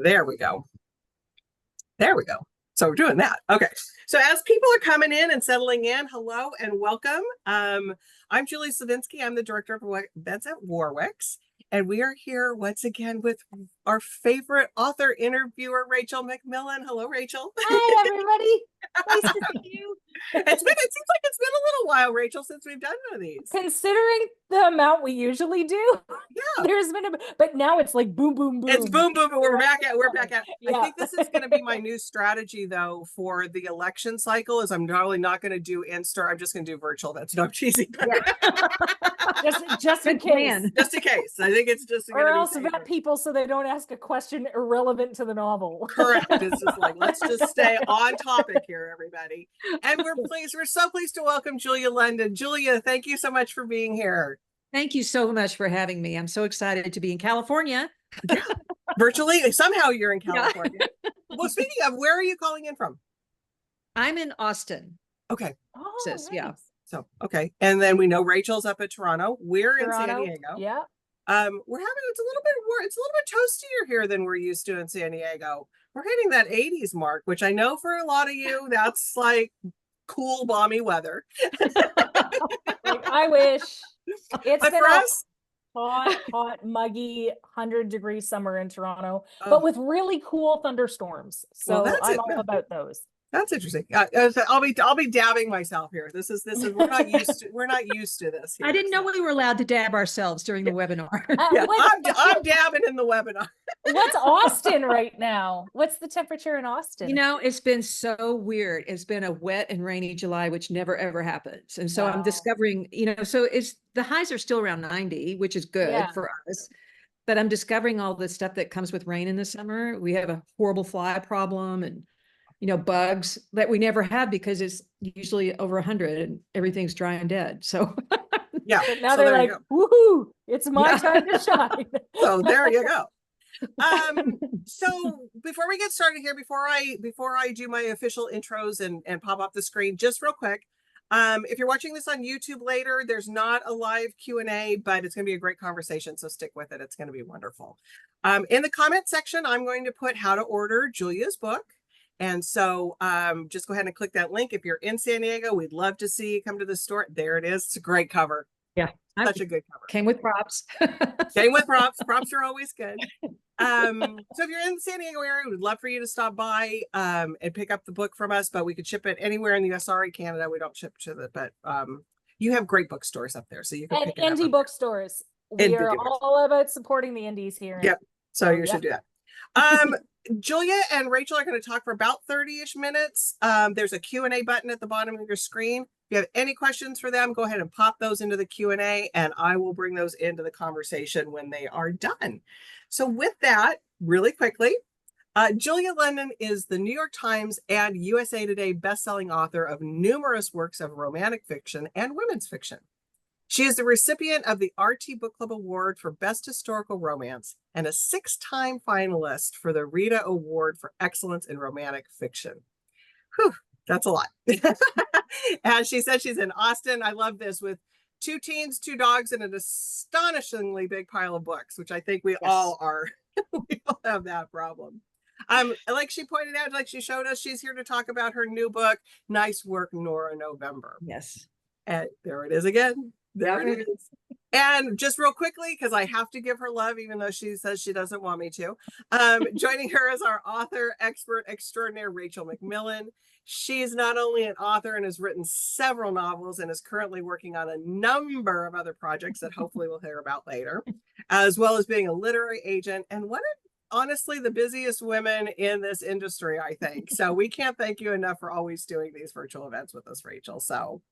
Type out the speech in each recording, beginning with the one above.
There we go. There we go. So we're doing that. Okay. So as people are coming in and settling in, hello and welcome. I'm Julie Slavinsky. I'm the director of events at Warwick's. And we are here once again with our favorite author interviewer, Rachel McMillan. Hello, Rachel. Hi, everybody. Nice to see you. It seems like it's been a little while, Rachel, since we've done one of these. Considering the amount we usually do, yeah, there's been but now it's like boom, boom, boom. It's boom, boom, boom. We're back at. Yeah. I think this is going to be my new strategy, though, for the election cycle. Is I'm probably not going to do in-store. I'm just going to do virtual events. No, I'm cheesy. Yeah. just in case. Just in case. I think it's just. Or else vet people so they don't ask a question irrelevant to the novel. Correct. It's just like, let's just stay on topic here, everybody. And we're so pleased to welcome Julia London. Julia, thank you so much for being here. Thank you so much for having me. I'm so excited to be in California. Yeah. Virtually. Somehow you're in California. Yeah. Well, speaking of, where are you calling in from? I'm in Austin. Okay. Oh, Texas, nice. yeah. So, okay. And then we know Rachel's up at Toronto. We're in San Diego. Yeah. It's a little bit toastier here than we're used to in San Diego. We're hitting that 80s mark, which I know for a lot of you, that's like cool, balmy weather. Like, I wish. It's but been for us, hot, muggy, 100-degree summer in Toronto, but with really cool thunderstorms. So I'm all about those. That's interesting. I'll be dabbing myself here. This is we're not used to this. Here, I didn't know we were allowed to dab ourselves during the webinar. Yeah, I'm dabbing in the webinar. What's Austin right now? What's the temperature in Austin? You know, it's been so weird. It's been a wet and rainy July, which never ever happens. And so I'm discovering, so the highs are still around 90, which is good for us. But I'm discovering all the stuff that comes with rain in the summer. We have a horrible fly problem and bugs that we never have because it's usually over 100 and everything's dry and dead. So yeah, but now they're like, woohoo, it's my time to shine. So there you go. So before we get started here, before I do my official intros and pop up the screen, just real quick, if you're watching this on YouTube later, there's not a live Q&A, but it's going to be a great conversation. So stick with it. It's going to be wonderful. In the comment section, I'm going to put how to order Julia's book. And so just go ahead and click that link. If you're in San Diego, we'd love to see you come to the store. There it is. It's a great cover. Yeah. Such a good cover. Came with props. Came with props. Props are always good. So if you're in the San Diego area, we'd love for you to stop by and pick up the book from us, but we could ship it anywhere in the US. Sorry, Canada, we don't ship to it, but you have great bookstores up there. So you can pick it up. Indie bookstores. We are all about supporting the indies here. Yep. So you should do that. Julia and Rachel are going to talk for about 30-ish minutes. There's a Q&A button at the bottom of your screen. If you have any questions for them, go ahead and pop those into the Q&A, and I will bring those into the conversation when they are done. So with that, really quickly, Julia London is the New York Times and USA Today bestselling author of numerous works of romantic fiction and women's fiction. She is the recipient of the RT Book Club Award for Best Historical Romance and a 6-time finalist for the Rita Award for Excellence in Romantic Fiction. Whew, that's a lot. And she said she's in Austin. I love this, with 2 teens, 2 dogs, and an astonishingly big pile of books, which I think we all are. We all have that problem. Like she pointed out, like she showed us, she's here to talk about her new book, Nice Work, Nora November. Yes. And there it is again. There it is. And just real quickly, because I have to give her love, even though she says she doesn't want me to, joining her is our author, expert extraordinaire, Rachel McMillan. She's not only an author and has written several novels and is currently working on a number of other projects that hopefully we'll hear about later, as well as being a literary agent and one of, honestly, the busiest women in this industry, I think. So we can't thank you enough for always doing these virtual events with us, Rachel. So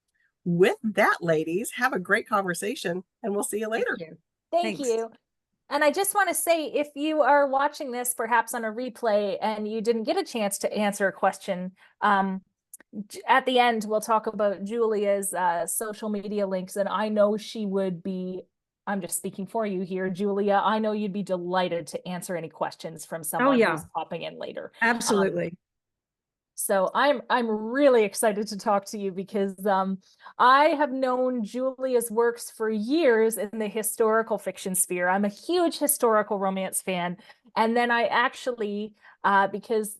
with that, ladies, have a great conversation and we'll see you later. Thank you. And I just want to say, if you are watching this perhaps on a replay and you didn't get a chance to answer a question, at the end, we'll talk about Julia's social media links. And I know she would be, I'm just speaking for you here, Julia, I know you'd be delighted to answer any questions from someone who's popping in later. Absolutely. So I'm really excited to talk to you because I have known Julia's works for years in the historical fiction sphere. I'm a huge historical romance fan, And then I actually, because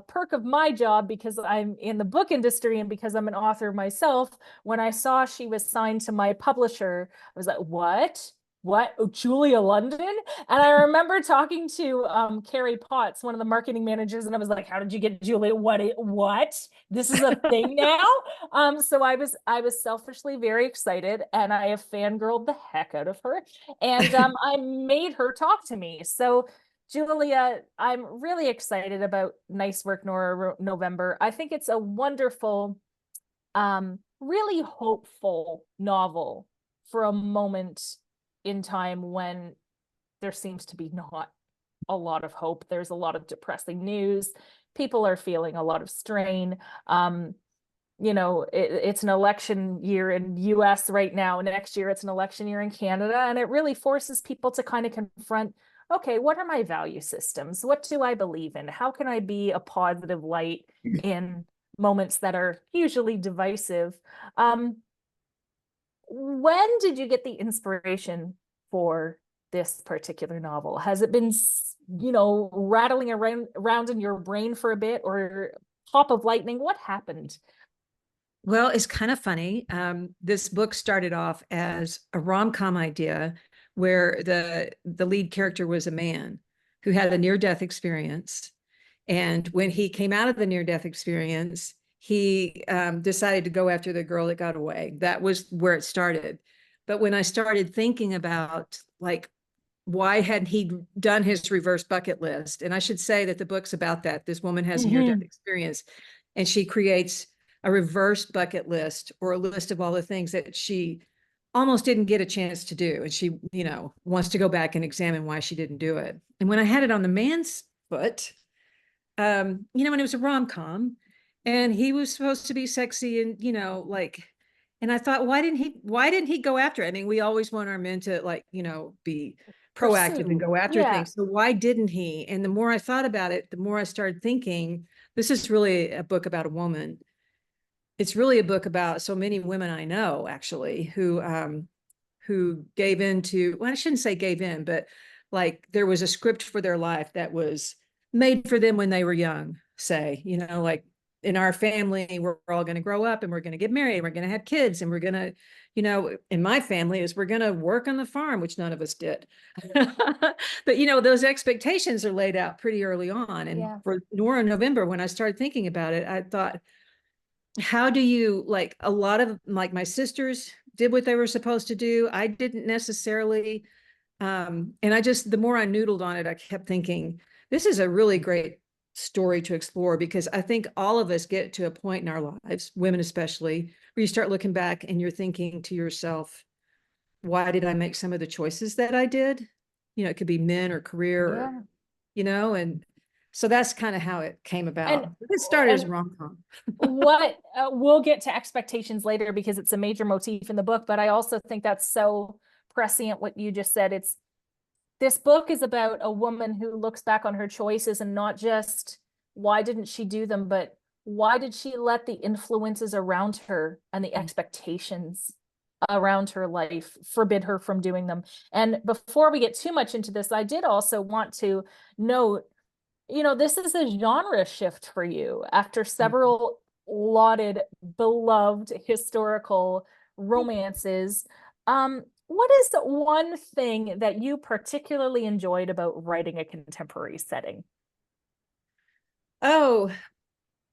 perk of my job, because I'm in the book industry and because I'm an author myself, when I saw she was signed to my publisher, I was like, what? What? Oh, Julia London? And I remember talking to Carrie Potts, one of the marketing managers, and I was like, how did you get Julia? What? This is a thing now? So I was selfishly very excited, and I have fangirled the heck out of her. And I made her talk to me. So Julia, I'm really excited about Nice Work, Nora November. I think it's a wonderful, really hopeful novel for a moment in time when there seems to be not a lot of hope. There's a lot of depressing news. People are feeling a lot of strain. It's an election year in US right now. Next year, it's an election year in Canada. And it really forces people to kind of confront, okay, what are my value systems? What do I believe in? How can I be a positive light in moments that are usually divisive? When did you get the inspiration for this particular novel? Has it been, rattling around in your brain for a bit, or pop of lightning? What happened? Well, it's kind of funny. This book started off as a rom-com idea where the lead character was a man who had a near-death experience. And when he came out of the near-death experience, he decided to go after the girl that got away. That was where it started. But when I started thinking about, like, why hadn't he done his reverse bucket list? And I should say that the book's about that. This woman has a near-death experience, and she creates a reverse bucket list, or a list of all the things that she almost didn't get a chance to do. And she, wants to go back and examine why she didn't do it. And when I had it on the man's foot, when it was a rom-com and he was supposed to be sexy and, and I thought, why didn't he go after it? I mean, we always want our men to, be proactive and go after things. So why didn't he? And the more I thought about it, the more I started thinking, this is really a book about a woman. It's really a book about so many women I know, actually, who gave in to, well, I shouldn't say gave in, but like there was a script for their life that was made for them when they were young, say, like in our family, we're all going to grow up and we're going to get married, and we're going to have kids, and we're going to, in my family is we're going to work on the farm, which none of us did. But, those expectations are laid out pretty early on. And for Nora November, when I started thinking about it, I thought, how do you, like, a lot of, like, my sisters did what they were supposed to do. I didn't necessarily. And the more I noodled on it, I kept thinking, this is a really great story to explore, because I think all of us get to a point in our lives, women especially, where you start looking back and you're thinking to yourself, why did I make some of the choices that I did? It could be men or career, or, and so that's kind of how it came about. It started as rom-com. We'll get to expectations later because it's a major motif in the book, but I also think that's so prescient what you just said. This book is about a woman who looks back on her choices, and not just why didn't she do them, but why did she let the influences around her and the expectations around her life forbid her from doing them. And before we get too much into this, I did also want to note, this is a genre shift for you after several lauded, beloved historical romances. What is the one thing that you particularly enjoyed about writing a contemporary setting? Oh,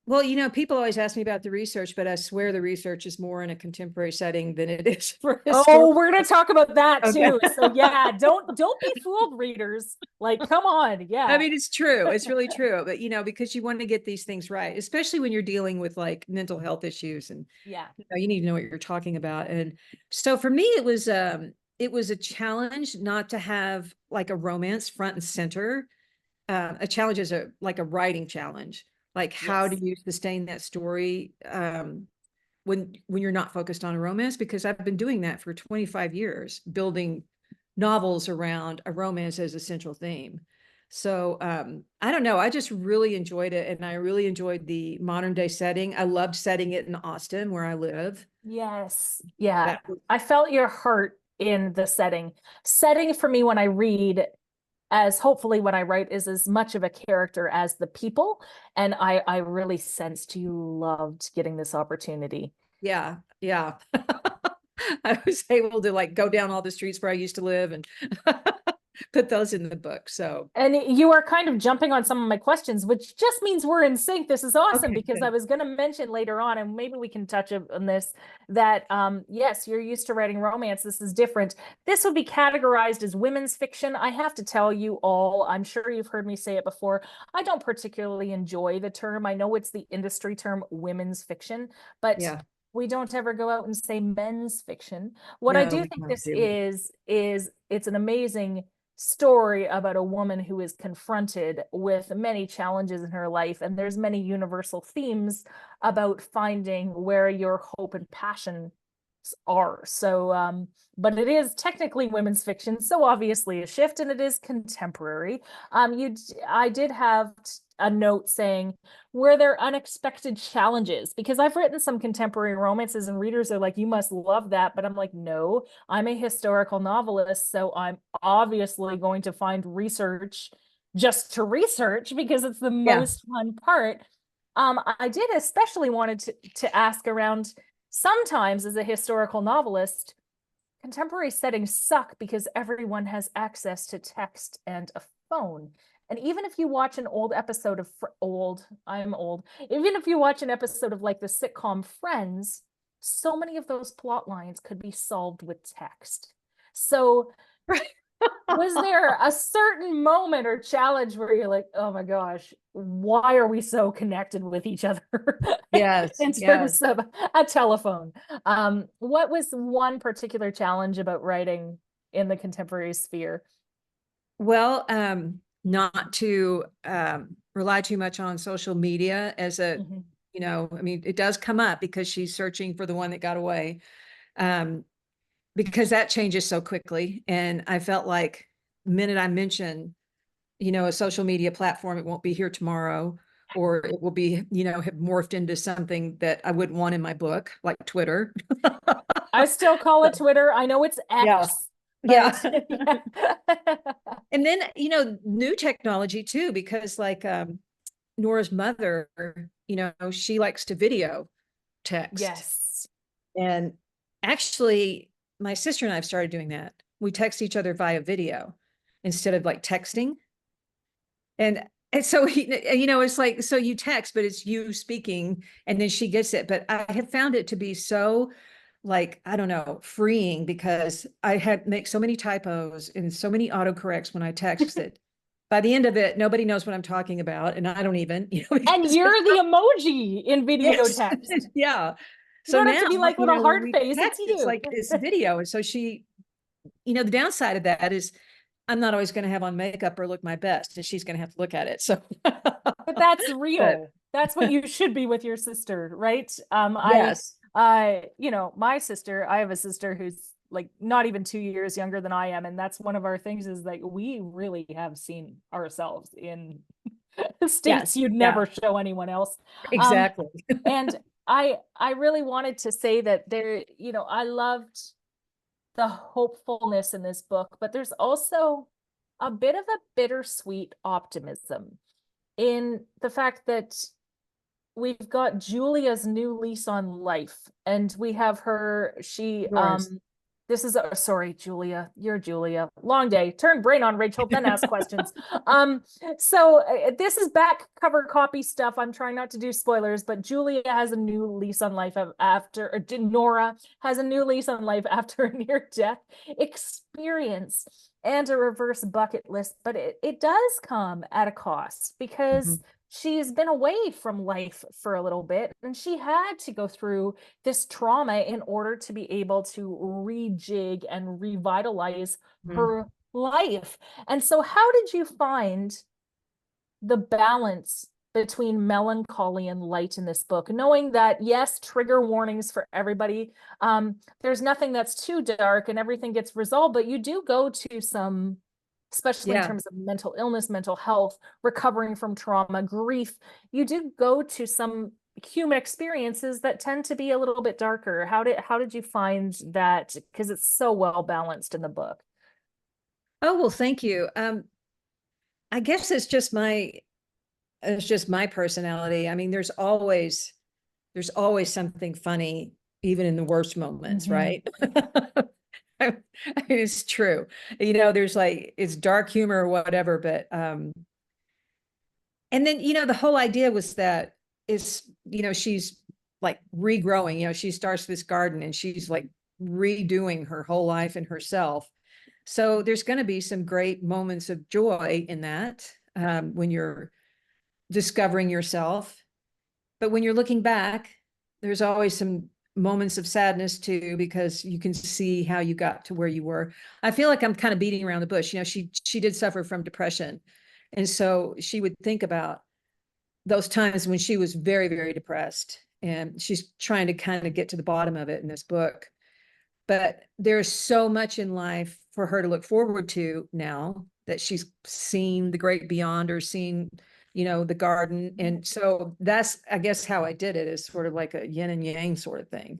well, people always ask me about the research, but I swear the research is more in a contemporary setting than it is for historical. Oh, we're going to talk about that too. So yeah, don't be fooled, readers. Like, come on. Yeah. I mean, it's true. It's really true. But, because you want to get these things right, especially when you're dealing with like mental health issues, and you need to know what you're talking about. And so for me, it was a challenge not to have like a romance front and center. A challenge is like a writing challenge. Like, how do you sustain that story when you're not focused on a romance? Because I've been doing that for 25 years, building novels around a romance as a central theme. So I don't know. I just really enjoyed it, and I really enjoyed the modern day setting. I loved setting it in Austin, where I live. Yes. Yeah. I felt your heart in the setting. Setting for me when I read, as hopefully what I write is as much of a character as the people. And I really sensed you loved getting this opportunity. Yeah. Yeah. I was able to like go down all the streets where I used to live and put those in the book. So, And you are kind of jumping on some of my questions, which just means we're in sync. This is awesome okay, because good. I was going to mention later on, and maybe we can touch on this, that yes, you're used to writing romance. This is different. This would be categorized as women's fiction. I have to tell you all, I'm sure you've heard me say it before, I don't particularly enjoy the term. I know it's the industry term, women's fiction, but Yeah. we don't ever go out and say men's fiction. What I No, do we think don't this do is it's an amazing story about a woman who is confronted with many challenges in her life, and there's many universal themes about finding where your hope and passion are. So but it is technically women's fiction, so obviously a shift, and it is contemporary. I did have a note saying, were there unexpected challenges? Because I've written some contemporary romances and readers are like, you must love that, but I'm like, no, I'm a historical novelist, so I'm obviously going to find research just to research because it's the most fun part. I did especially wanted to ask around, sometimes as a historical novelist, contemporary settings suck because everyone has access to text and a phone. And even if you watch an old episode of I'm old, even if you watch an episode of like the sitcom Friends, so many of those plot lines could be solved with text. So was there a certain moment or challenge where you're like, oh my gosh, why are we so connected with each other Yes. in terms of a telephone? What was one particular challenge about writing in the contemporary sphere? Well, not to rely too much on social media as a, you know, I mean, it does come up because she's searching for the one that got away. Because that changes so quickly. And I felt like the minute I mention, you know, a social media platform, it won't be here tomorrow, or it will be, you know, have morphed into something that I wouldn't want in my book, like Twitter. I still call it Twitter. I know it's X. Yeah. Yeah. And then, you know, new technology too, because like Nora's mother, you know, she likes to video text. Yes. And actually, my sister and I have started doing that. We text each other via video instead of like texting. And so you know, it's like, so you text, but it's you speaking and then she gets it. But I have found it to be so like, I don't know, freeing, because I had make so many typos and so many autocorrects when I text that by the end of it, nobody knows what I'm talking about. And I don't even, you know, And you're the emoji in video yes. text. Yeah. You So don't now, have to be like you little know, heart when we face. It's text, it's you. like it's video. And so she, you know, the downside of that is I'm not always going to have on makeup or look my best, and she's going to have to look at it. So, But that's real. That's what you should be with your sister, right? yes, You know, my sister, I have a sister who's like not even 2 years younger than I am. And that's one of our things, is like, we really have seen ourselves in states you'd never show anyone else. exactly. And I really wanted to say that there, you know, I loved the hopefulness in this book, but there's also a bit of a bittersweet optimism in the fact that we've got Julia's new lease on life, and we have her, Yours. this is sorry, Julia, you're Julia. Long day. Turn brain on, Rachel, then ask questions. So this is back cover copy stuff. I'm trying not to do spoilers, but Julia has a new lease on life after, or Nora has a new lease on life after a near-death experience and a reverse bucket list, but it does come at a cost, because she's been away from life for a little bit, and she had to go through this trauma in order to be able to rejig and revitalize her life. And so how did you find the balance between melancholy and light in this book, knowing that, yes, trigger warnings for everybody, there's nothing that's too dark and everything gets resolved, but you do go to some, especially in terms of mental illness, mental health, recovering from trauma, grief, you do go to some human experiences that tend to be a little bit darker. How did you find that? Because it's so well balanced in the book. Oh, well, thank you. I guess it's just my personality. I mean, there's always something funny, even in the worst moments, right? I mean, it's true. There's like, it's dark humor or whatever, but, and then, the whole idea was that she's like regrowing, she starts this garden and she's like redoing her whole life and herself. So there's going to be some great moments of joy in that, when you're discovering yourself. But when you're looking back, there's always some moments of sadness too, because you can see how you got to where you were. I feel like I'm kind of beating around the bush. She did suffer from depression. And so she would think about those times when she was very, very depressed. And she's trying to kind of get to the bottom of it in this book. But there's so much in life for her to look forward to now that she's seen the great beyond, or seen, the garden. And so that's, I guess, how I did it, is sort of like a yin and yang sort of thing.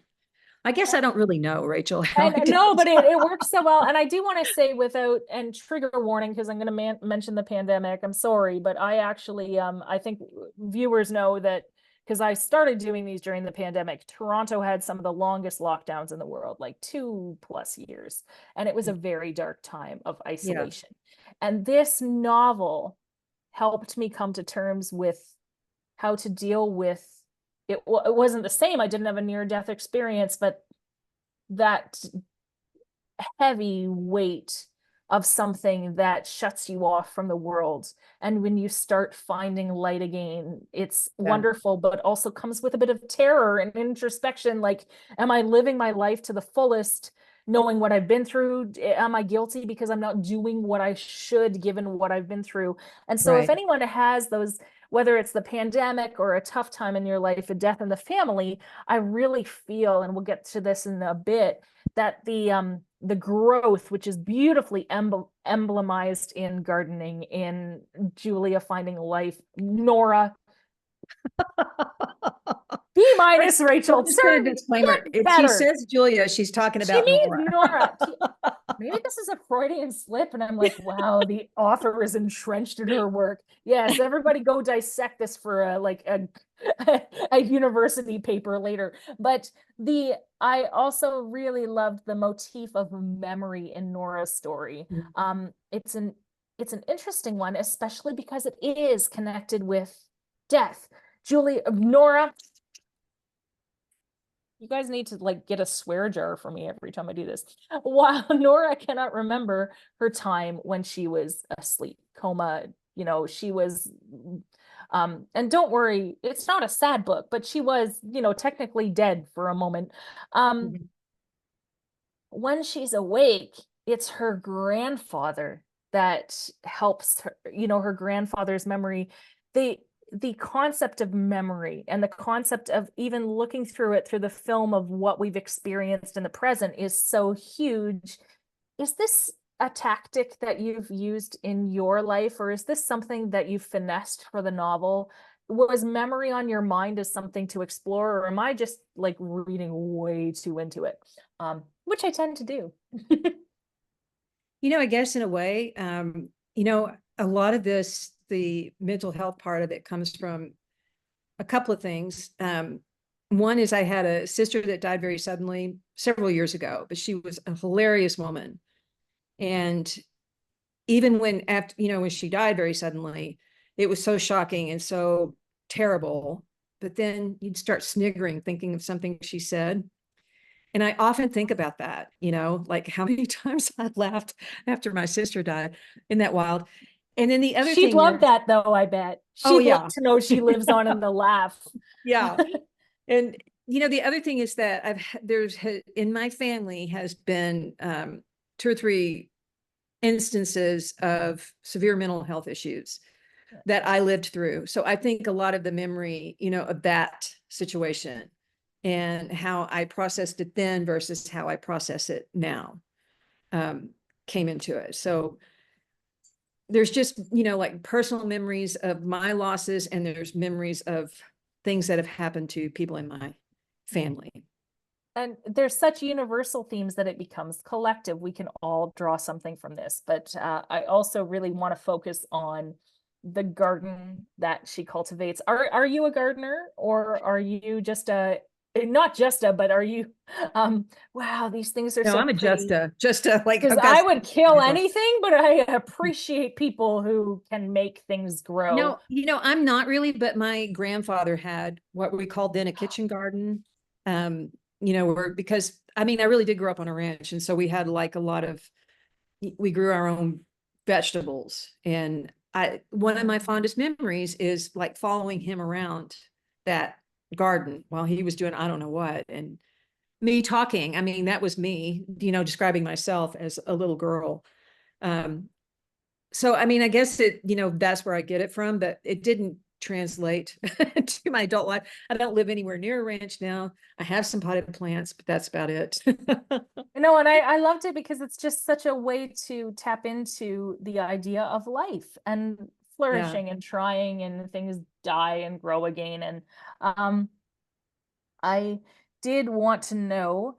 I guess I don't really know, Rachel, how I did No, it. but it works so well. And I do want to say, without, and trigger warning, because I'm going to mention the pandemic. I'm sorry, but I actually, I think viewers know that, because I started doing these during the pandemic. Toronto had some of the longest lockdowns in the world, like 2+ years. And it was a very dark time of isolation. And this novel helped me come to terms with how to deal with it. It wasn't the same. I didn't have a near-death experience, but that heavy weight of something that shuts you off from the world. And when you start finding light again, it's wonderful, but also comes with a bit of terror and introspection. Like, am I living my life to the fullest, knowing what I've been through? Am I guilty because I'm not doing what I should, given what I've been through? And so if anyone has those, whether it's the pandemic or a tough time in your life, a death in the family, I really feel, and we'll get to this in a bit, that the growth, which is beautifully emblemized in gardening, in Julia finding life, Nora. B-, Rachel. Just put a disclaimer. If she says Julia, she's talking about Nora. Nora. Maybe this is a Freudian slip, and I'm like, wow, the author is entrenched in her work. Yes, everybody go dissect this for a university paper later. But I also really loved the motif of memory in Nora's story. It's an interesting one, especially because it is connected with death. Nora, you guys need to get a swear jar for me every time I do this. While Nora cannot remember her time when she was asleep, coma, she was, and don't worry, it's not a sad book, but she was, technically dead for a moment. When she's awake, it's her grandfather that helps her, her grandfather's memory. The concept of memory and the concept of even looking through it through the film of what we've experienced in the present is so huge. Is this a tactic that you've used in your life, or is this something that you finessed for the novel? Was memory on your mind as something to explore, or am I just reading way too into it? Which I tend to do. I guess in a way, a lot of this, the mental health part of it, comes from a couple of things. One is I had a sister that died very suddenly several years ago, but she was a hilarious woman. And even when she died very suddenly, it was so shocking and so terrible. But then you'd start sniggering, thinking of something she said. And I often think about that, like how many times I laughed after my sister died. Isn't that wild? And then the other thing, she'd love that though, I bet. She'd love to know she lives on in the laugh. Yeah. And the other thing is that in my family has been 2 or 3 instances of severe mental health issues that I lived through. So I think a lot of the memory, of that situation and how I processed it then versus how I process it now, came into it. So there's just, personal memories of my losses, and there's memories of things that have happened to people in my family. And there's such universal themes that it becomes collective. We can all draw something from this, but I also really want to focus on the garden that she cultivates. Are you a gardener, or are you just a, not just a, but are you, wow, these things are No, so I'm a pretty. just a like Because I've got I would kill some- anything, but I appreciate people who can make things grow. No, I'm not really, but my grandfather had what we called then a kitchen garden. Because I mean, I really did grow up on a ranch. And so we had like a lot of, we grew our own vegetables. And one of my fondest memories is like following him around that garden while he was doing, I don't know what. And me talking, I mean, that was me, describing myself as a little girl. So, I mean, I guess that's where I get it from, but it didn't translate to my adult life. I don't live anywhere near a ranch now. I have some potted plants, but that's about it. No, and I loved it because it's just such a way to tap into the idea of life and flourishing and trying, and things die and grow again. And I did want to know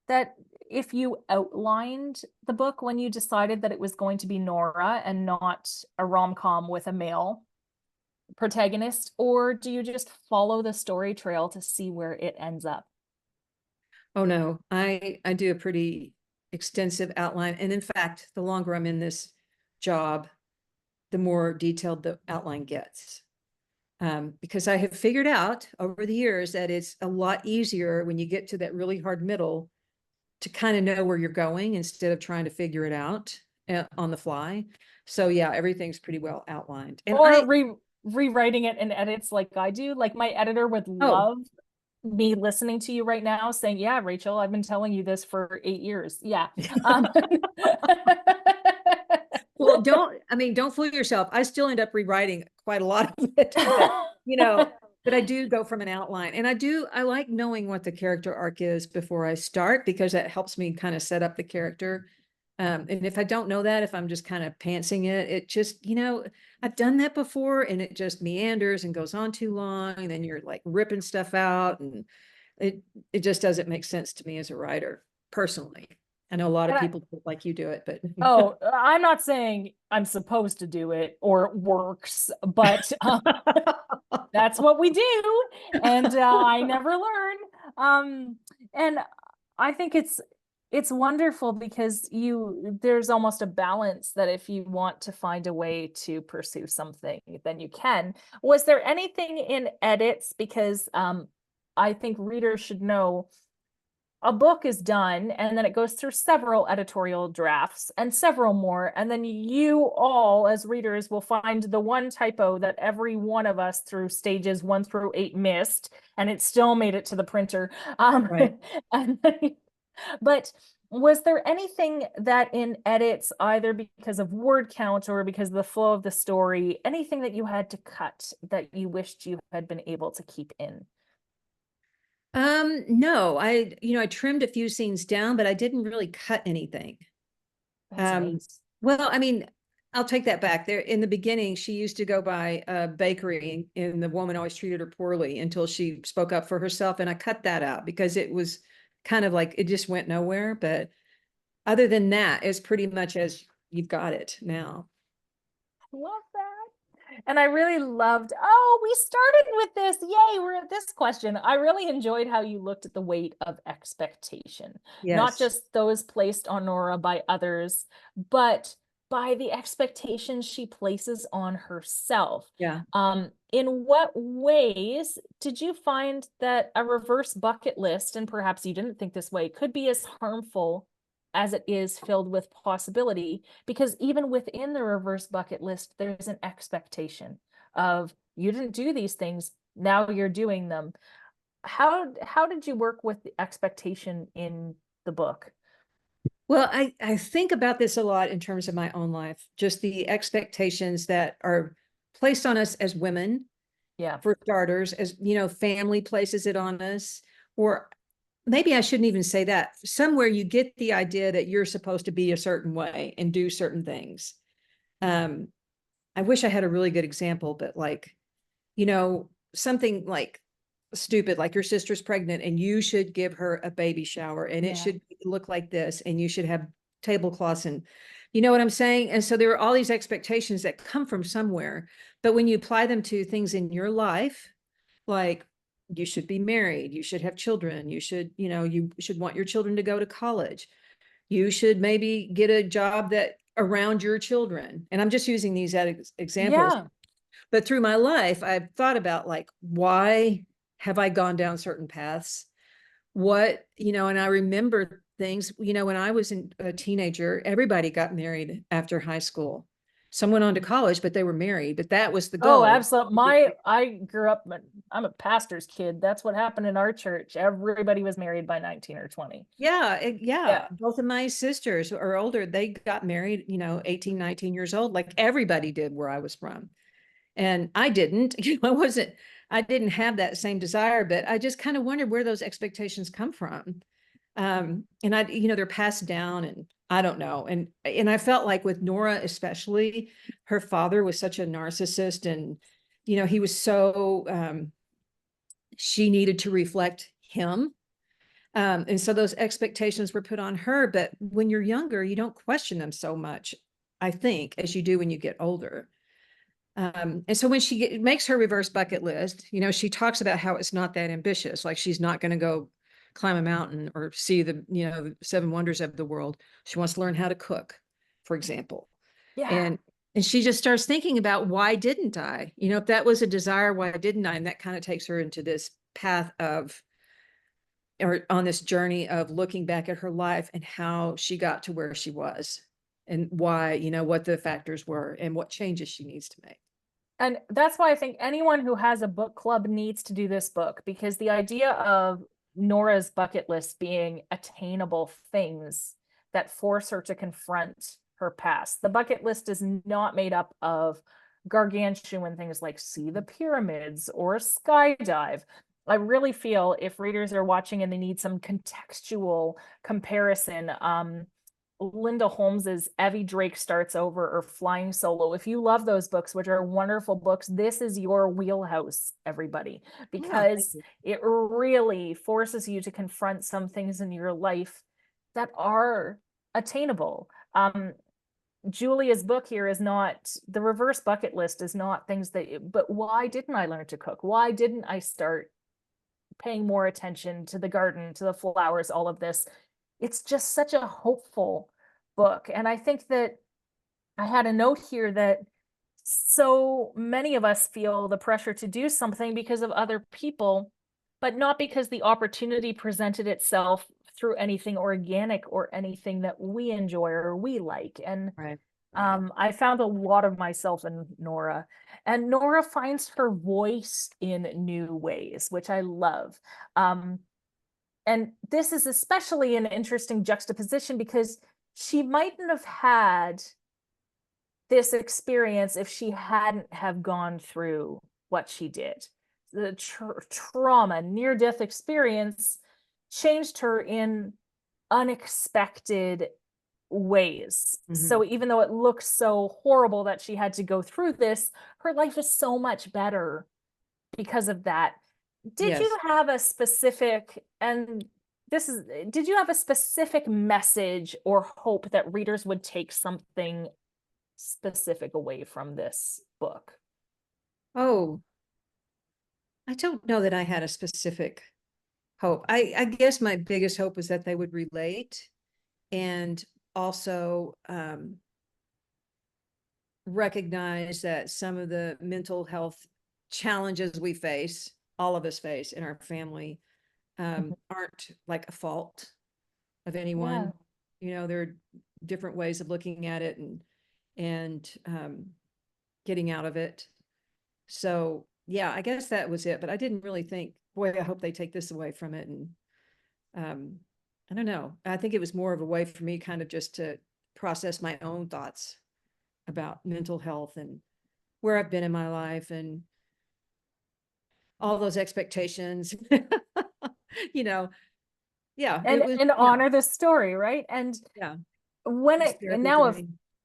that if you outlined the book when you decided that it was going to be Nora and not a rom-com with a male protagonist, or do you just follow the story trail to see where it ends up? Oh no, I do a pretty extensive outline. And in fact, the longer I'm in this job, the more detailed the outline gets. Because I have figured out over the years that it's a lot easier when you get to that really hard middle to kind of know where you're going instead of trying to figure it out on the fly. So yeah, everything's pretty well outlined. And or rewriting it in edits like I do. Like my editor would love me listening to you right now saying, yeah, Rachel, I've been telling you this for 8 years. Yeah. Well, don't fool yourself. I still end up rewriting quite a lot of it, but I do go from an outline, and I like knowing what the character arc is before I start, because that helps me kind of set up the character. And if I don't know that, if I'm just kind of pantsing it just, I've done that before, and it just meanders and goes on too long, and then you're like ripping stuff out, and it just doesn't make sense to me as a writer, personally. I know a lot of people like you do it, but oh, I'm not saying I'm supposed to do it or it works, but that's what we do, and I never learn. And I think it's wonderful because there's almost a balance that if you want to find a way to pursue something, then you can. Was there anything in edits? Because I think readers should know a book is done and then it goes through several editorial drafts and several more. And then you all as readers will find the one typo that every one of us through stages 1 through 8 missed, and it still made it to the printer. Right. But was there anything that in edits, either because of word count or because of the flow of the story, anything that you had to cut that you wished you had been able to keep in? No, I trimmed a few scenes down, but I didn't really cut anything. That's nice. Well, I mean, I'll take that back. There in the beginning, she used to go by a bakery, and the woman always treated her poorly until she spoke up for herself. And I cut that out because it was kind of like it just went nowhere. But other than that, it's pretty much as you've got it now. Love that. And I really loved, oh, we started with this. Yay, we're at this question. I really enjoyed how you looked at the weight of expectation, not Yes. just those placed on Nora by others, but by the expectations she places on herself. Yeah. In what ways did you find that a reverse bucket list, and perhaps you didn't think this way, could be as harmful as it is filled with possibility? Because even within the reverse bucket list, there's an expectation of you didn't do these things, now you're doing them. How did you work with the expectation in the book? Well, I think about this a lot in terms of my own life, just the expectations that are placed on us as women. Yeah. For starters, as family places it on us, or maybe I shouldn't even say that. Somewhere you get the idea that you're supposed to be a certain way and do certain things. I wish I had a really good example, but something like stupid, like your sister's pregnant and you should give her a baby shower and Yeah. it should look like this and you should have tablecloths and you know what I'm saying? And so there are all these expectations that come from somewhere, but when you apply them to things in your life, like you should be married, you should have children, you should, you should want your children to go to college. You should maybe get a job that around your children. And I'm just using these as examples. Yeah. But through my life, I've thought about like, why have I gone down certain paths? What, and I remember things, when I was a teenager, everybody got married after high school. Some went on to college, but they were married, but that was the goal. Oh, absolutely. I grew up, I'm a pastor's kid. That's what happened in our church. Everybody was married by 19 or 20. Yeah. Both of my sisters are older. They got married, 18, 19 years old, like everybody did where I was from. And I didn't, I didn't have that same desire, but I just kind of wondered where those expectations come from. And they're passed down and I don't know. And I felt like with Nora, especially, her father was such a narcissist and, he was so, she needed to reflect him. And so those expectations were put on her, but when you're younger, you don't question them so much, I think, as you do when you get older. And so when she makes her reverse bucket list, she talks about how it's not that ambitious. Like she's not going to go climb a mountain or see the 7 wonders of the world. She wants to learn how to cook, for example. Yeah. And she just starts thinking about, why didn't I? If that was a desire, why didn't I? And that kind of takes her into this path or on this journey of looking back at her life and how she got to where she was and why, what the factors were and what changes she needs to make. And that's why I think anyone who has a book club needs to do this book, because the idea of Nora's bucket list being attainable things that force her to confront her past. The bucket list is not made up of gargantuan things like see the pyramids or skydive. I really feel if readers are watching and they need some contextual comparison, Linda Holmes's Evie Drake Starts Over or Flying Solo. If you love those books, which are wonderful books, this is your wheelhouse, everybody, because it really forces you to confront some things in your life that are attainable. Julia's book here is not, the reverse bucket list is not things that, but why didn't I learn to cook? Why didn't I start paying more attention to the garden, to the flowers, all of this? It's just such a hopeful book. And I think that I had a note here that so many of us feel the pressure to do something because of other people, but not because the opportunity presented itself through anything organic or anything that we enjoy or we like. And I found a lot of myself in Nora, and Nora finds her voice in new ways, which I love. And this is especially an interesting juxtaposition because she mightn't have had this experience if she hadn't have gone through what she did. The trauma, near-death experience changed her in unexpected ways. So even though it looks so horrible that she had to go through this, her life is so much better because of that. Did you have a specific, did you have a specific message or hope that readers would take something specific away from this book? Oh, I don't know that I had a specific hope. I guess my biggest hope was that they would relate and also recognize that some of the mental health challenges we face, all of us face in our family, aren't like a fault of anyone. There are different ways of looking at it and getting out of it. So yeah, I guess that was it, but I didn't really think, boy, I hope they take this away from it. And I don't know. I think it was more of a way for me kind of just to process my own thoughts about mental health and where I've been in my life and all those expectations, and honor the story, right? And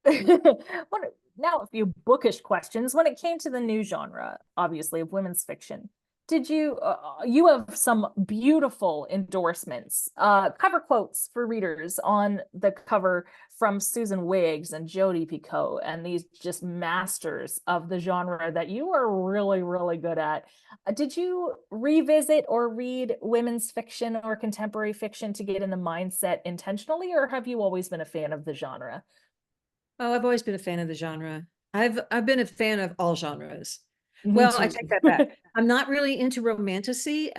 now a few bookish questions. When it came to the new genre, obviously, of women's fiction, did you, you have some beautiful endorsements, cover quotes for readers on the cover from Susan Wiggs and Jodi Picoult, and these just masters of the genre that you are really, really good at. Did you revisit or read women's fiction or contemporary fiction to get in the mindset intentionally, or have you always been a fan of the genre? Oh, I've always been a fan of the genre. I've been a fan of all genres. Me Well, I too. take that back. I'm not really into romanticy.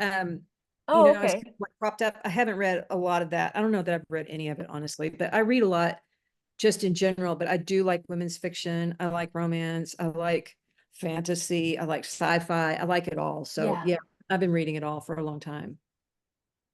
Oh, It's okay. kind of like propped up. I haven't read a lot of that. I don't know that I've read any of it, honestly, but I read a lot just in general. But I do like women's fiction. I like romance. I like fantasy. I like sci-fi. I like it all. So Yeah. yeah, I've been reading it all for a long time.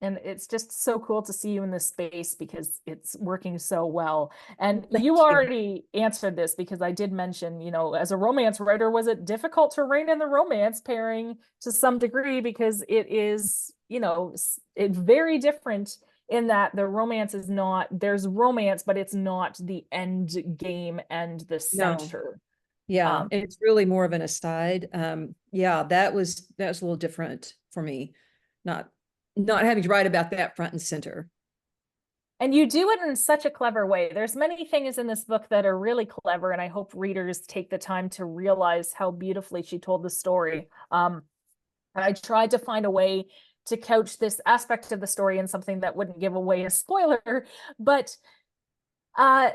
And it's just so cool to see you in this space because it's working so well. And Thank you you. already answered this because I did mention, as a romance writer, was it difficult to rein in the romance pairing to some degree? Because it is, it's very different in that the romance is not, there's romance, but it's not the end game and the No. center. Yeah, Um, it's really more of an aside. Yeah, that was a little different for me. Not not having to write about that front and center. And you do it in such a clever way. There's many things in this book that are really clever, and I hope readers take the time to realize how beautifully she told the story. I tried to find a way to couch this aspect of the story in something that wouldn't give away a spoiler, but uh,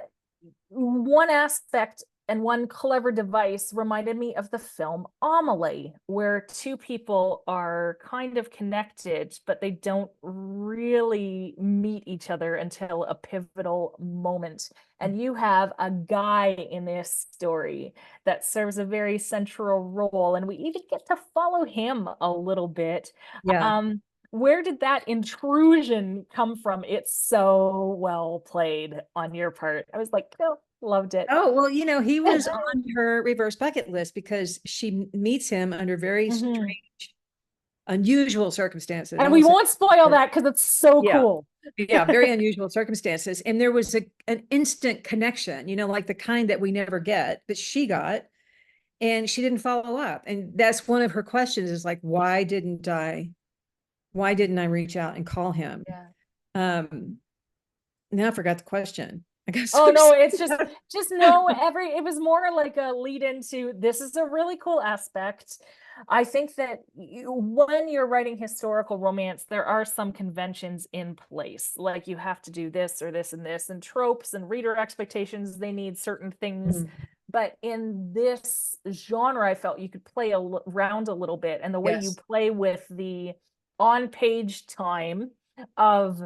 one aspect and one clever device reminded me of the film Amelie, where two people are kind of connected, but they don't really meet each other until a pivotal moment. And you have a guy in this story that serves a very central role, and we even get to follow him a little bit. Yeah. Where did that intrusion come from? It's so well played on your part. I was like, oh, loved it. Oh, well, he was on her reverse bucket list because she meets him under very Mhm. strange, unusual circumstances. I And we won't say. won't spoil that because it's so Yeah. cool. Yeah, very unusual circumstances. And there was an instant connection, like the kind that we never get, but she got, and she didn't follow up. And that's one of her questions is like, why didn't I reach out and call him? Yeah. Now I forgot the question. I got Oh so no, it's excited. just know it was more like a lead into this is a really cool aspect. I think that when you're writing historical romance, there are some conventions in place. Like you have to do this or this and this, and tropes and reader expectations, they need certain things. Mhm. But in this genre, I felt you could play around a little bit. And the way you Yes. play with the on-page time of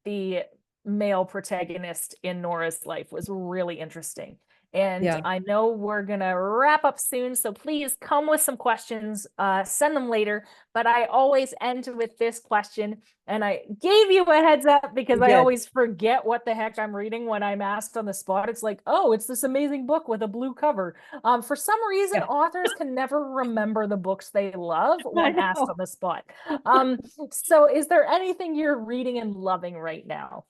the male protagonist in Nora's life was really interesting. And Yeah. I know we're going to wrap up soon, so please come with some questions, send them later. But I always end with this question, and I gave you a heads up because You I did. always forget what the heck I'm reading when I'm asked on the spot. It's like, oh, it's this amazing book with a blue cover. For some reason, Yeah. authors can never remember the books they love I when asked know. on the spot. So is there anything you're reading and loving right now?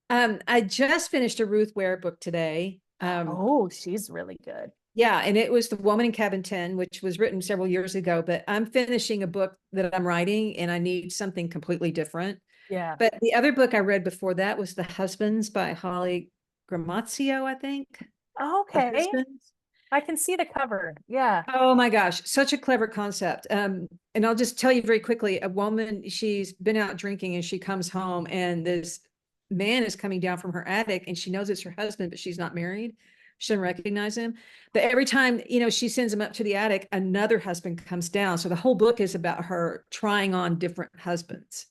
I just finished a Ruth Ware book today. Oh, she's really good. Yeah, and it was The Woman in Cabin 10, which was written several years ago, but I'm finishing a book that I'm writing and I need something completely different. Yeah. But the other book I read before that was The Husbands by Holly Gramazio, I think. The Okay. Husbands. I can see the cover. Yeah. Oh my gosh, such a clever concept. And I'll just tell you very quickly, a woman, she's been out drinking and she comes home and this man is coming down from her attic and she knows it's her husband, but she's not married. She doesn't recognize him. But every time, she sends him up to the attic, another husband comes down. So the whole book is about her trying on different husbands.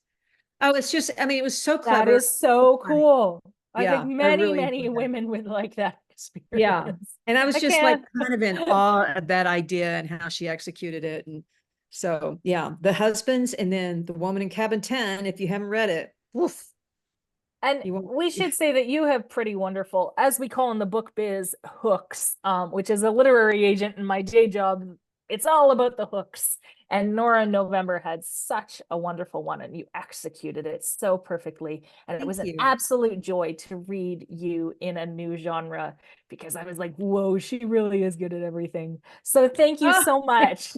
Oh, it's just, I mean, it was so That clever. is so cool. I think Yeah, I many, really many enjoyed that. women would like that Yeah. experience. And I was I just like can't. kind of in awe of that idea and how she executed it. And so, yeah, The Husbands and then The Woman in Cabin 10, if you haven't read it, woof, And you won't. we should say that you have pretty wonderful, as we call in the book biz, hooks, which is a literary agent in my day job. It's all about the hooks. And Nora November had such a wonderful one, and you executed it so perfectly. And it was an absolute joy to read you in a new genre, because I was like, whoa, she really is good at everything. So thank you so much.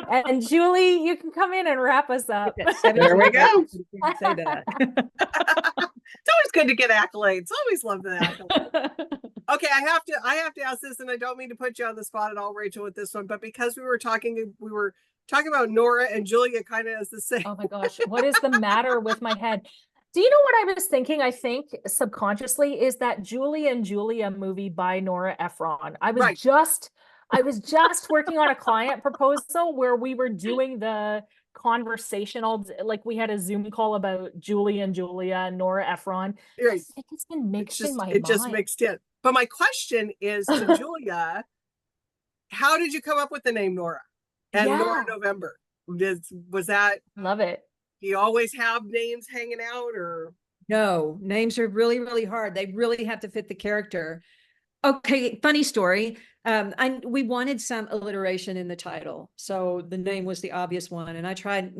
And Julie, you can come in and wrap us up. There we go. Say that. It's always good to get accolades. Always love the accolades. Okay, I have to ask this, and I don't mean to put you on the spot at all, Rachel, with this one, but because we were talking about Nora and Julia kind of as the same. Oh my gosh, what is the matter with my head? Do you know what I was thinking? I think subconsciously is that Julie and Julia movie by Nora Ephron. I was just working on a client proposal where we were doing the conversational, like we had a Zoom call about Julie and Julia and Nora Ephron. Right. I think it's been mixed in my mind. It just mixed in. But my question is to Julia, how did you come up with the name Nora and Nora November? Was that? Love it. Do you always have names hanging out, or? No, names are really, really hard. They really have to fit the character. Okay, funny story. We wanted some alliteration in the title, so the name was the obvious one. And I tried,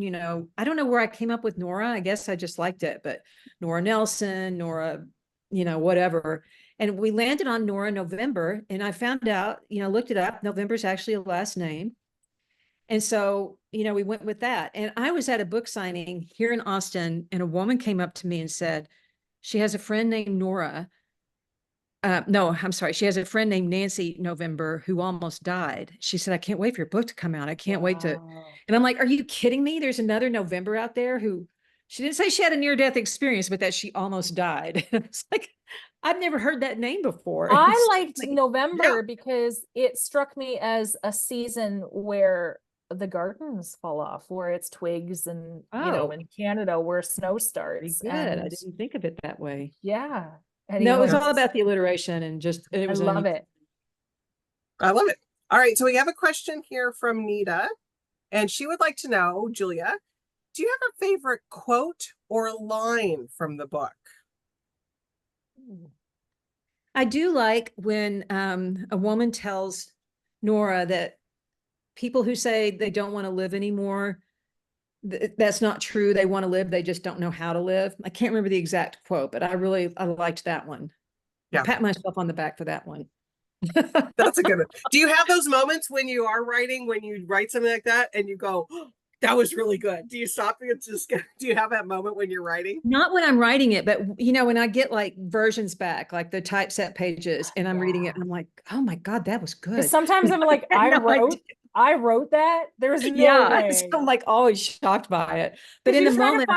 I don't know where I came up with Nora. I guess I just liked it, but Nora Nelson, Nora, whatever. And we landed on Nora November, and I found out, looked it up. November's actually a last name. And so, we went with that. And I was at a book signing here in Austin, and a woman came up to me and said, she has a friend named Nora. No, I'm sorry. She has a friend named Nancy November who almost died. She said, I can't wait for your book to come out. I can't wait to. And I'm like, are you kidding me? There's another November out there who, she didn't say she had a near-death experience, but that she almost died. It's like, I've never heard that name before. I liked November because it struck me as a season where the gardens fall off, where it's twigs, and in Canada where snow starts. Good. And I didn't think of it that way. Yeah. No, it was all about the alliteration, and just it was. I love it. I love it. All right, so we have a question here from Nita, and she would like to know, Julia, do you have a favorite quote or line from the book? I do like when a woman tells Nora that people who say they don't want to live anymore, that's not true. They want to live. They just don't know how to live. I can't remember the exact quote, but I liked that one. Yeah. I pat myself on the back for that one. That's a good one. Do you have those moments when you are writing, when you write something like that and you go, oh, that was really good? Do you stop and just do you have that moment when you're writing? Not when I'm writing it, but when I get like versions back, like the typeset pages, and I'm reading it and I'm like, oh my God, that was good. Sometimes I'm like, I wrote that. There's no way. So I'm like always shocked by it. But in the moment,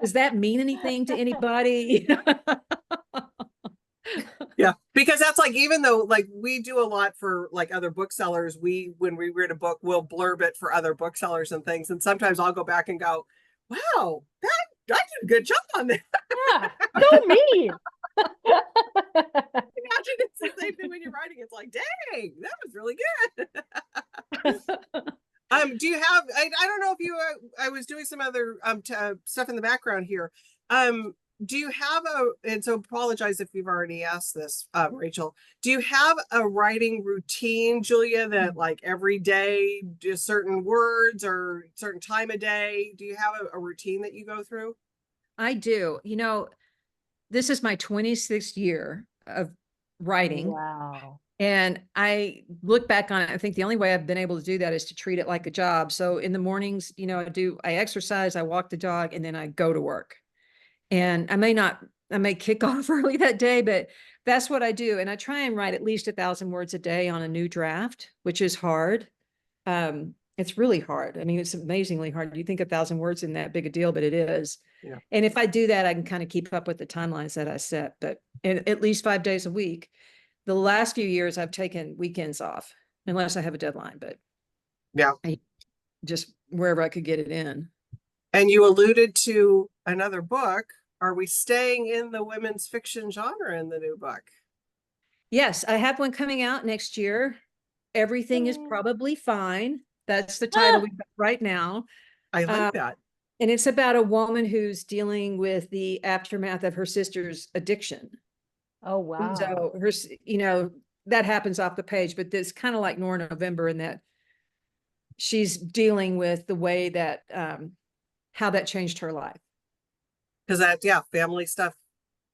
does that mean anything to anybody? Yeah, because that's like, even though like we do a lot for like other booksellers, when we read a book, we'll blurb it for other booksellers and things. And sometimes I'll go back and go, wow, I did a good job on that. Yeah, go me. Imagine it's the same thing when you're writing. It's like, dang, that was really good. Do you have, I don't know if you, I was doing some other stuff in the background here. Do you have and so apologize if you've already asked this, Rachel, do you have a writing routine, Julia, that like every day, just certain words or certain time of day? Do you have a routine that you go through? I do. This is my 26th year of writing. Wow. And I look back on it. I think the only way I've been able to do that is to treat it like a job. So in the mornings, I exercise, I walk the dog, and then I go to work. And I may kick off early that day, but that's what I do. And I try and write at least 1,000 words a day on a new draft, which is hard. It's really hard. I mean, it's amazingly hard. You think 1,000 words isn't that big a deal, but it is. Yeah. And if I do that, I can kind of keep up with the timelines that I set, but at least 5 days a week. The last few years I've taken weekends off unless I have a deadline, but yeah, just wherever I could get it in. And you alluded to another book. Are we staying in the women's fiction genre in the new book? Yes, I have one coming out next year. Everything is probably fine. That's the title we've got right now. I like that. And it's about a woman who's dealing with the aftermath of her sister's addiction. Oh, wow. So that happens off the page, but it's kind of like Nora November in that she's dealing with the way that, how that changed her life. Because family stuff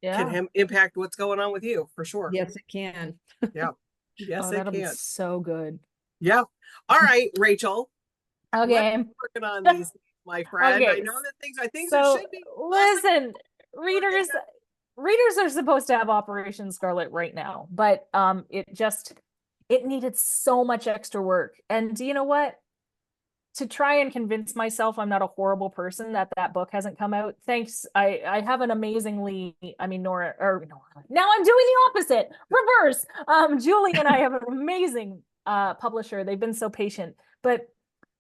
can impact what's going on with you for sure. Yes, it can. Yeah. Yes, it that'll be can. so good. Yeah. All right, Rachel. Okay. Let's working on these, my friend. Okay. I know that things So that should be. listen, readers are supposed to have Operation Scarlet right now, but it needed so much extra work. And do you know what? To try and convince myself I'm not a horrible person that book hasn't come out. Thanks. I have an amazingly, Nora, now I'm doing the opposite, reverse. Julie and I have an amazing publisher. They've been so patient, but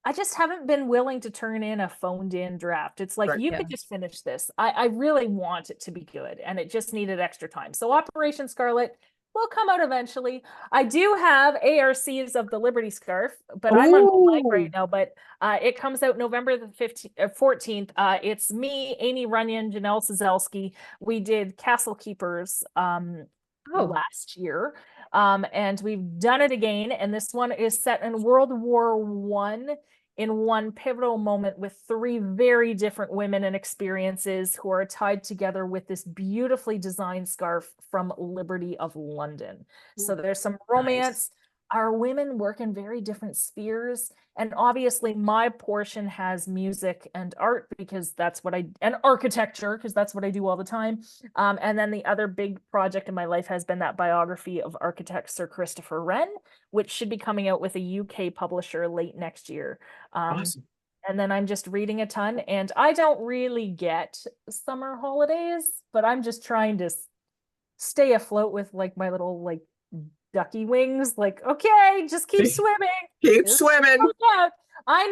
I just haven't been willing to turn in a phoned in draft. It's like, you could just finish this. I really want it to be good, and it just needed extra time. So Operation Scarlet will come out eventually. I do have ARCs of the Liberty Scarf, but I'm on blank right now, but it comes out November the 14th. It's me, Amy Runyon, Janelle Sazelski. We did Castle Keepers last year. And we've done it again. And this one is set in World War I in one pivotal moment with 3 very different women and experiences who are tied together with this beautifully designed scarf from Liberty of London. So there's some romance. Our women work in very different spheres. And obviously my portion has music and art because that's what and architecture, because that's what I do all the time. And then the other big project in my life has been that biography of architect Sir Christopher Wren, which should be coming out with a UK publisher late next year. Awesome. And then I'm just reading a ton, and I don't really get summer holidays, but I'm just trying to stay afloat with like my little like ducky wings, like, okay, just keep swimming. Keep swimming. I'm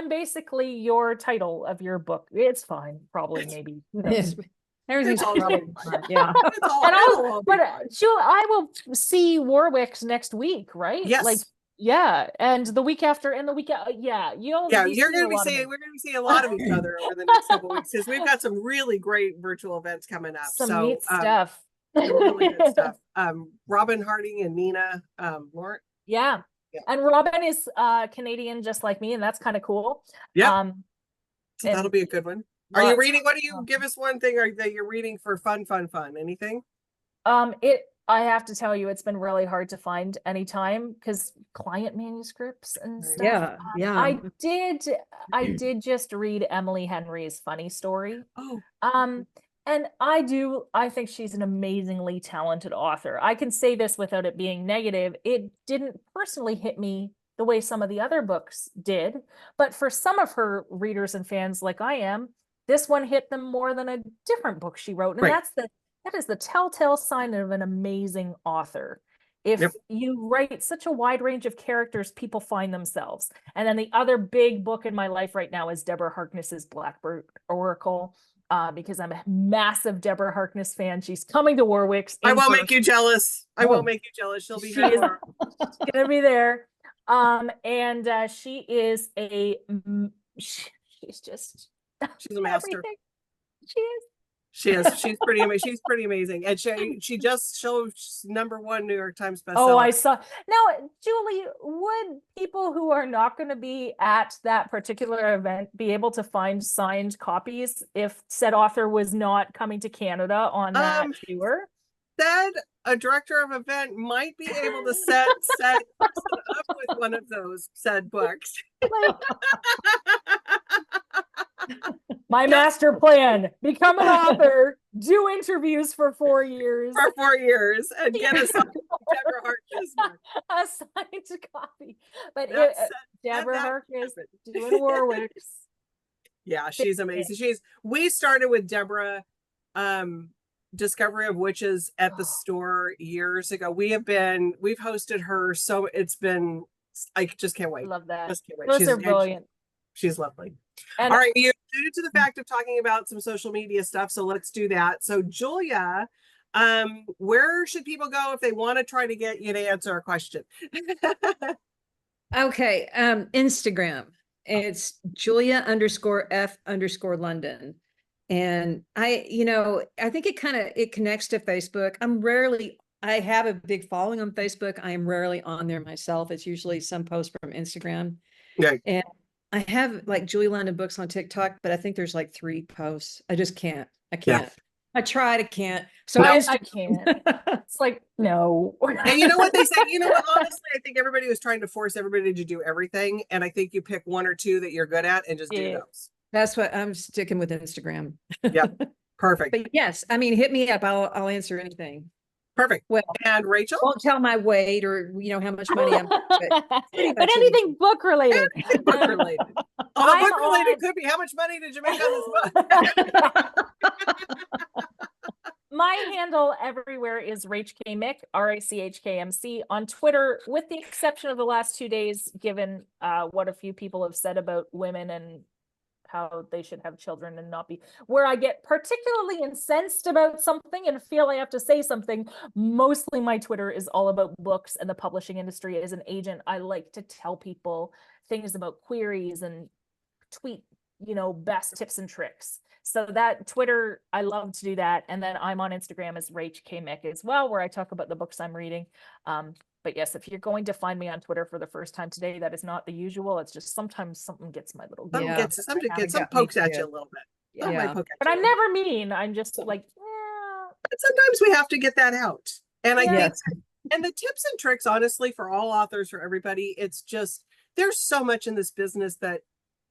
basically your title of your book. It's fine, probably, maybe. Everything's probably fine. Yeah. But Jewel, I will see Warwick's next week, right? Yes. Like, yeah, and the week after, and the week, you're going to be seeing. We're going to be seeing a lot of each other over the next couple of weeks because we've got some really great virtual events coming up. Some neat stuff. Really good stuff. Robin Harding and Nina Lawrence. Yeah. And Robin is Canadian just like me, and that's kind of cool. Yeah. So that'll be a good one. Are you reading? What do you give us one thing that you're reading for fun? Anything? I have to tell you, it's been really hard to find any time because client manuscripts and stuff. Yeah. I did just read Emily Henry's Funny Story. Oh. And I think she's an amazingly talented author. I can say this without it being negative. It didn't personally hit me the way some of the other books did, but for some of her readers and fans like I am, this one hit them more than a different book she wrote. And that is the telltale sign of an amazing author. If you write such a wide range of characters, people find themselves. And then the other big book in my life right now is Deborah Harkness's Blackbird Oracle. Because I'm a massive Deborah Harkness fan. She's coming to Warwick's. I won't make you jealous. I won't make you jealous. She'll be here tomorrow. She's gonna be there. And she is she's a master. Everything. She is. She's pretty amazing. She's pretty amazing. And she just showed #1 New York Times bestseller. Oh, I saw. Now, Julie, would people who are not going to be at that particular event be able to find signed copies if said author was not coming to Canada on that tour? Said a director of event might be able to set up with one of those said books. My master plan: become an author, do interviews for 4 years. For 4 years, and get a signed Deborah Harkness book. A signed copy. But Deborah Harkness doing Warwick's. Yeah, she's amazing. We started with Deborah, Discovery of Witches at the store years ago. We've hosted her, so I just can't wait. Love that. Just can't wait. Those are brilliant. She's lovely. And all right, you alluded to the fact of talking about some social media stuff, so let's do that. So Julia, where should people go if they want to try to get you to answer a question? Okay, Instagram. It's Julia_F_London. And I think it connects to Facebook. I have a big following on Facebook. I am rarely on there myself. It's usually some post from Instagram. Right. And I have like Julie London books on TikTok, but I think there's like 3 posts. I just can't. I Yeah. can't. I tried, I can't. So No. I can't. It's like, no. And you know what they say? You know what? Honestly, I think everybody was trying to force everybody to do everything. And I think you pick 1 or 2 that you're good at and just do Yeah. those. That's what I'm sticking with Instagram. Yep. Perfect. But yes, I mean, hit me up. I'll answer anything. Perfect. Well, And Rachel? won't tell my weight or how much money I'm. But pretty much anything book related. Book related. Although I'm book related on- could be how much money did you make on this book? My handle everywhere is Rach K Mick, RACHKMC on Twitter, with the exception of the last 2 days, given what a few people have said about women and how they should have children and not be, where I get particularly incensed about something and feel I have to say something. Mostly my Twitter is all about books and the publishing industry. As an agent, I like to tell people things about queries and tweet, best tips and tricks. So that Twitter, I love to do that. And then I'm on Instagram as Rach K Mick as well, where I talk about the books I'm reading. But yes, if you're going to find me on Twitter for the first time today, that is not the usual. It's just sometimes something gets my little Some Yeah. some pokes at you a little bit. Some might Yeah. poke at But you. I'm never mean. I'm just So- like, But sometimes we have to get that out. And I Yeah. think, Yes. and the tips and tricks, honestly, for all authors, for everybody, it's just, there's so much in this business that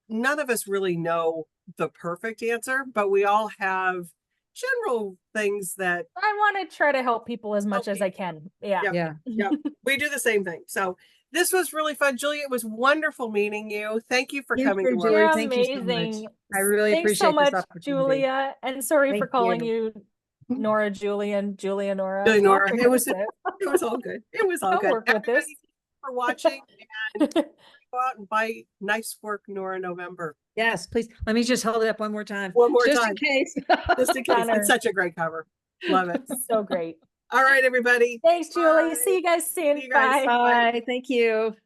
none of us really know the perfect answer, but we all have general things that I want to try to help people as much as I can. Yeah. Yep. Yeah. we do the same thing. So this was really fun. Julia, it was wonderful meeting you. Thank you for You coming too, to Julia. our You're Thank you so much. amazing. I really Thanks appreciate so much, this opportunity. Julia. And sorry for Thank calling you. you Nora Julian, Julia Nora. Julia Nora. I'll It was work it was all good. It was all I'll good. work with this. Everybody, thank you for watching, and go out and buy Nice Work Nora November. Yes, please. Let me just hold it up one more time. One more Just time. in case. Just in case. Honor. It's such a great cover. Love it. So great. All right, everybody. Thanks, Julie. Bye. See you guys soon. See you guys. Bye. Bye. Thank you.